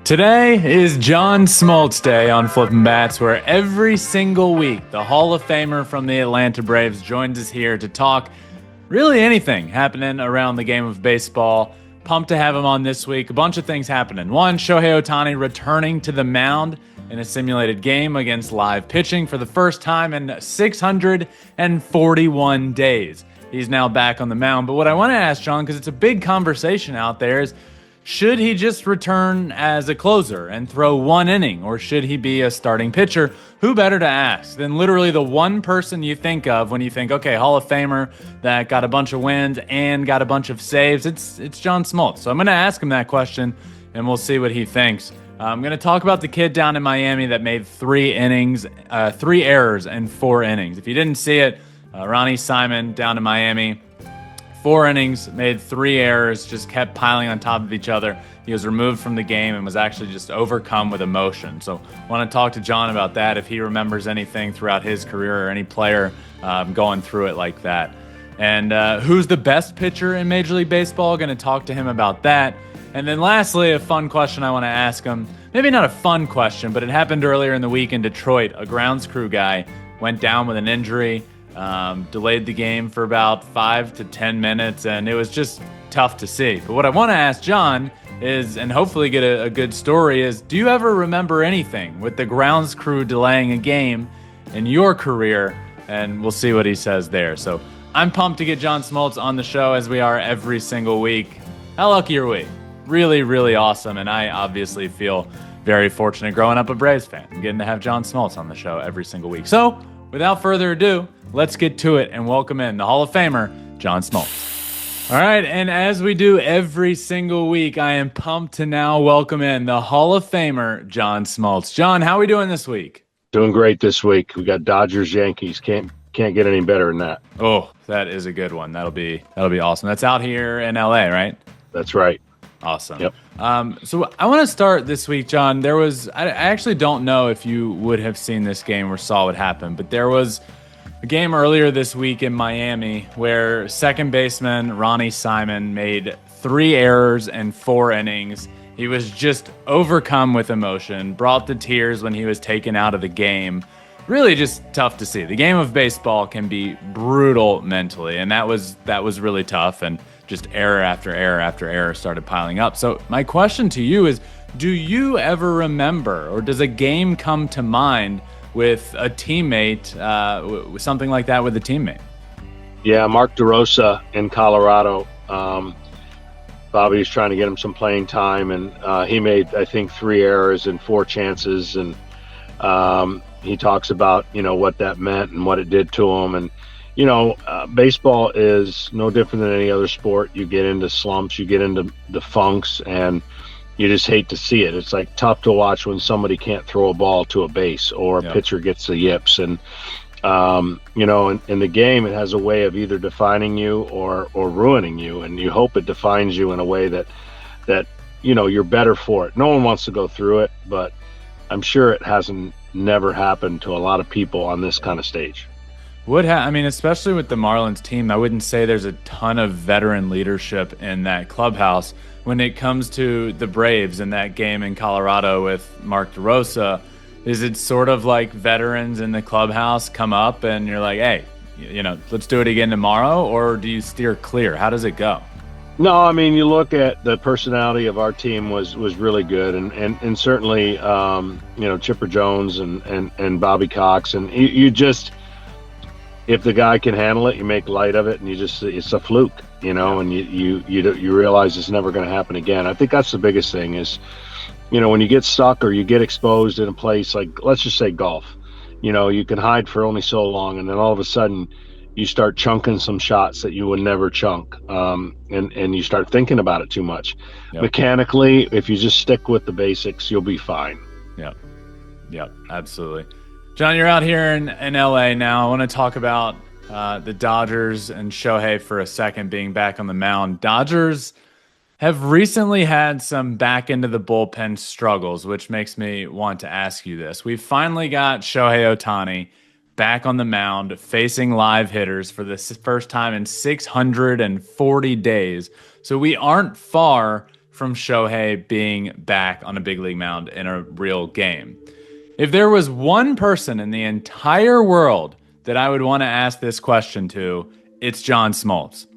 Today is John Smoltz Day on Flippin' Bats, where every single week the Hall of Famer from the Atlanta Braves joins us here to talk really anything happening around the game of baseball. Pumped to have him on this week. A bunch of things happening. One, Shohei Ohtani returning to the mound in a simulated game against live pitching for the first time in 641 days. He's now back on the mound. But what I want to ask, John, because it's a big conversation out there, is should he just return as a closer and throw one inning, or should he be a starting pitcher? Who better to ask than literally the one person you think of when you think, okay, Hall of Famer that got a bunch of wins and got a bunch of saves? It's John Smoltz. So I'm going to ask him that question, and we'll see what he thinks. I'm going to talk about the kid down in Miami that made three errors in 4 innings. If you didn't see it, Ronnie Simon down in Miami, 4 innings, made 3 errors, just kept piling on top of each other. He was removed from the game and was actually just overcome with emotion. So I want to talk to John about that, if he remembers anything throughout his career or any player going through it like that. And who's the best pitcher in Major League Baseball? Going to talk to him about that. And then lastly, a fun question I want to ask him. Maybe not a fun question, but it happened earlier in the week in Detroit. A grounds crew guy went down with an injury. Delayed the game for about 5 to 10 minutes, and it was just tough to see. But what I want to ask John is, and hopefully get a good story, is do you ever remember anything with the grounds crew delaying a game in your career? And we'll see what he says there. So I'm pumped to get John Smoltz on the show, as we are every single week. How lucky are we? Really, really awesome. And I obviously feel very fortunate growing up a Braves fan and getting to have John Smoltz on the show every single week. So without further ado, let's get to it and welcome in the Hall of Famer, John Smoltz. All right, and as we do every single week, I am pumped to now welcome in the Hall of Famer, John Smoltz. John, how are we doing this week? Doing great this week. We got Dodgers, Yankees. Can't get any better than that. Oh, that is a good one. That'll be awesome. That's out here in LA, right? That's right. Awesome. Yep. So I want to start this week, John. I actually don't know if you would have seen this game or saw what happened, but there was a game earlier this week in Miami where second baseman Ronnie Simon made 3 errors in 4 innings. He was just overcome with emotion, brought the tears when he was taken out of the game. Really just tough to see. The game of baseball can be brutal mentally, and that was really tough, and just error after error after error started piling up. So my question to you is, do you ever remember, or does a game come to mind with a teammate, something like that with a teammate? Yeah, Mark DeRosa in Colorado. Bobby was trying to get him some playing time, and he made, I think, 3 errors and 4 chances, and he talks about, what that meant and what it did to him. And baseball is no different than any other sport. You get into slumps, you get into the funks, and you just hate to see it. It's like tough to watch when somebody can't throw a ball to a base, or a pitcher gets the yips. And in the game, it has a way of either defining you or ruining you. And you hope it defines you in a way that you're better for it. No one wants to go through it, but I'm sure it hasn't never happened to a lot of people on this kind of stage. Especially with the Marlins team, I wouldn't say there's a ton of veteran leadership in that clubhouse. When it comes to the Braves in that game in Colorado with Mark DeRosa, is it sort of like veterans in the clubhouse come up and you're like, hey, let's do it again tomorrow, or do you steer clear? How does it go? No, you look at the personality of our team was really good, and certainly Chipper Jones and Bobby Cox, and you just, if the guy can handle it, you make light of it, and it's a fluke, and you realize it's never going to happen again. I think that's the biggest thing is, when you get stuck or you get exposed in a place like, let's just say golf, you can hide for only so long, and then all of a sudden you start chunking some shots that you would never chunk, and you start thinking about it too much. Yep. Mechanically, if you just stick with the basics, you'll be fine. Yep, absolutely. John, you're out here in LA now. I want to talk about the Dodgers and Shohei for a second, being back on the mound. Dodgers have recently had some back into the bullpen struggles, which makes me want to ask you this. We've finally got Shohei Ohtani back on the mound facing live hitters for the first time in 640 days. So we aren't far from Shohei being back on a big league mound in a real game. If there was one person in the entire world that I would want to ask this question to, it's John Smoltz.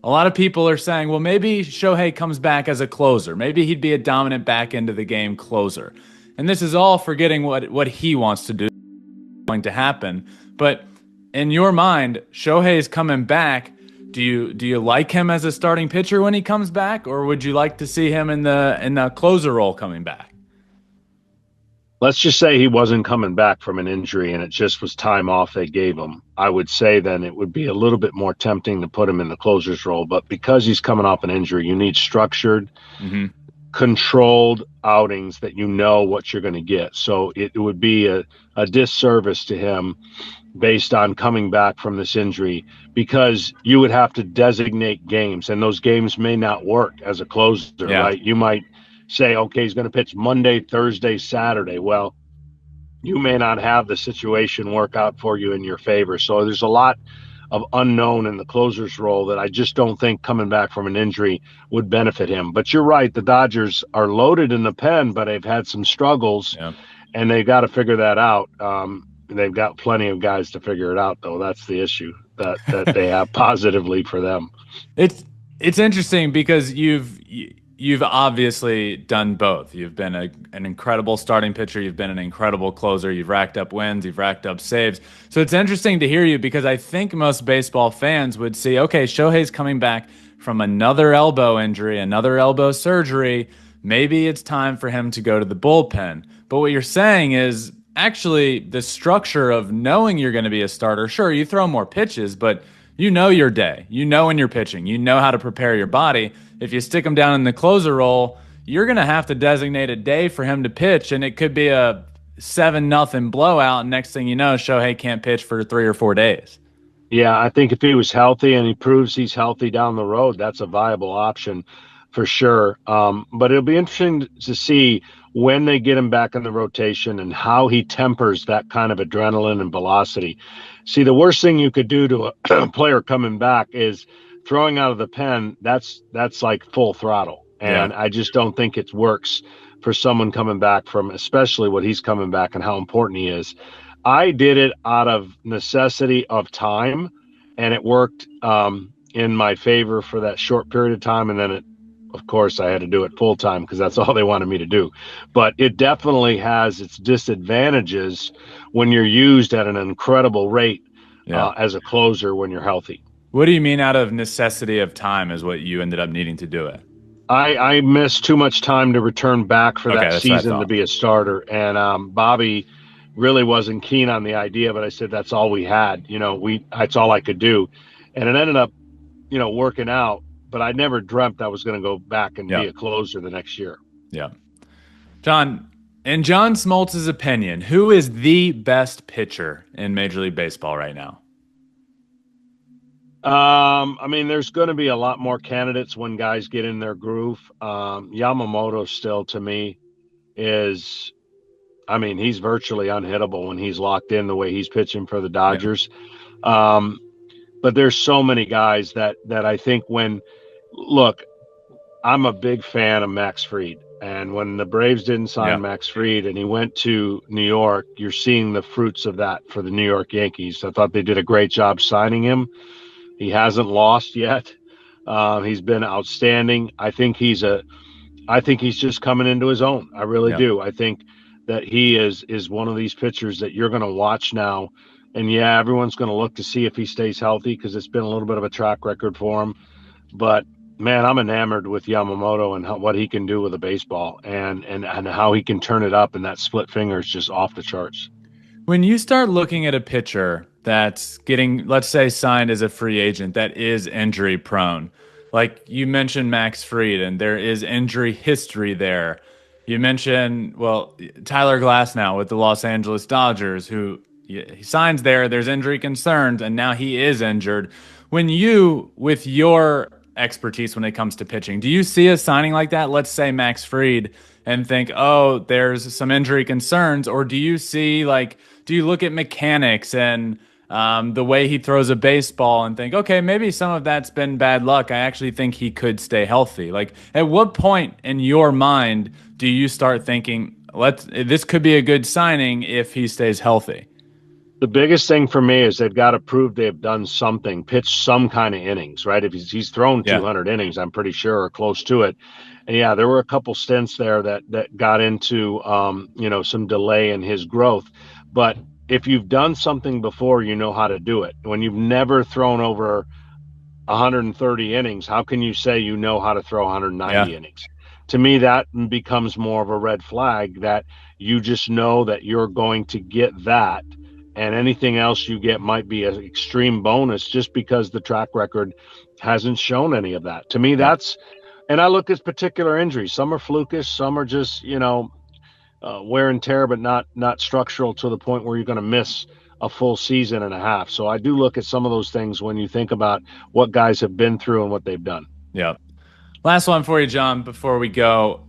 A lot of people are saying, well, maybe Shohei comes back as a closer. Maybe he'd be a dominant back into the game closer. And this is all forgetting what he wants to do, going to happen. But in your mind, Shohei is coming back. Do you like him as a starting pitcher when he comes back, or would you like to see him in the closer role coming back? Let's just say he wasn't coming back from an injury and it just was time off they gave him. I would say then it would be a little bit more tempting to put him in the closer's role. But because he's coming off an injury, you need structured, controlled outings that you know what you're going to get. So it would be a disservice to him based on coming back from this injury, because you would have to designate games, and those games may not work as a closer, right? You might say, okay, he's going to pitch Monday, Thursday, Saturday. Well, you may not have the situation work out for you in your favor. So there's a lot of unknown in the closer's role that I just don't think coming back from an injury would benefit him. But you're right, the Dodgers are loaded in the pen, but they've had some struggles, and they've got to figure that out. They've got plenty of guys to figure it out, though. That's the issue that they have positively for them. It's interesting because you've obviously done both. You've been an incredible starting pitcher. You've been an incredible closer. You've racked up wins. You've racked up saves. So it's interesting to hear you, because I think most baseball fans would see, okay, Shohei's coming back from another elbow injury, another elbow surgery. Maybe it's time for him to go to the bullpen. But what you're saying is actually the structure of knowing you're going to be a starter. Sure, you throw more pitches, but you know your day. You know when you're pitching. You know how to prepare your body. If you stick him down in the closer role, you're going to have to designate a day for him to pitch, and it could be a 7-0 blowout. And next thing you know, Shohei can't pitch for 3 or 4 days. Yeah, I think if he was healthy and he proves he's healthy down the road, that's a viable option for sure. But it'll be interesting to see when they get him back in the rotation and how he tempers that kind of adrenaline and velocity. See, the worst thing you could do to a player coming back is throwing out of the pen. That's like full throttle. And I just don't think it works for someone coming back from, especially what he's coming back and how important he is. I did it out of necessity of time, and it worked in my favor for that short period of time. And then of course, I had to do it full time because that's all they wanted me to do. But it definitely has its disadvantages when you're used at an incredible rate as a closer when you're healthy. What do you mean out of necessity of time is what you ended up needing to do it? I missed too much time to return back for that season to be a starter. And Bobby really wasn't keen on the idea, but I said, that's all we had. That's all I could do. And it ended up, working out. But I never dreamt I was going to go back and be a closer the next year. Yeah. John, in John Smoltz's opinion, who is the best pitcher in Major League Baseball right now? There's going to be a lot more candidates when guys get in their groove. Yamamoto still, to me, he's virtually unhittable when he's locked in the way he's pitching for the Dodgers. But there's so many guys that I think look, I'm a big fan of Max Fried. And when the Braves didn't sign Max Fried and he went to New York, you're seeing the fruits of that for the New York Yankees. I thought they did a great job signing him. He hasn't lost yet. He's been outstanding. I think he's just coming into his own. I really do. I think that he is one of these pitchers that you're going to watch now. And everyone's going to look to see if he stays healthy because it's been a little bit of a track record for him. But man, I'm enamored with Yamamoto and what he can do with a baseball and how he can turn it up, and that split finger is just off the charts. When you start looking at a pitcher that's getting, let's say, signed as a free agent that is injury prone, like you mentioned Max Fried, and there is injury history there. You mentioned, Tyler Glasnow with the Los Angeles Dodgers, who he signs there, there's injury concerns, and now he is injured. When you, with your expertise when it comes to pitching, do you see a signing like that, let's say Max Fried, and think, oh, there's some injury concerns? Or do you see, do you look at mechanics and the way he throws a baseball and think, okay, maybe some of that's been bad luck. I actually think he could stay healthy. Like, at what point in your mind do you start thinking, this could be a good signing if he stays healthy? The biggest thing for me is they've got to prove they've done something, pitched some kind of innings, right? If he's thrown 200 innings, I'm pretty sure, or close to it. And yeah, there were a couple stints there that got into, some delay in his growth. But if you've done something before, you know how to do it. When you've never thrown over 130 innings, how can you say you know how to throw 190 innings? To me, that becomes more of a red flag, that you just know that you're going to get that. And anything else you get might be an extreme bonus just because the track record hasn't shown any of that. To me, that's, and I look at particular injuries. Some are flukish, some are just, wear and tear, but not structural to the point where you're going to miss a full season and a half. So I do look at some of those things when you think about what guys have been through and what they've done. Yeah. Last one for you, John, before we go.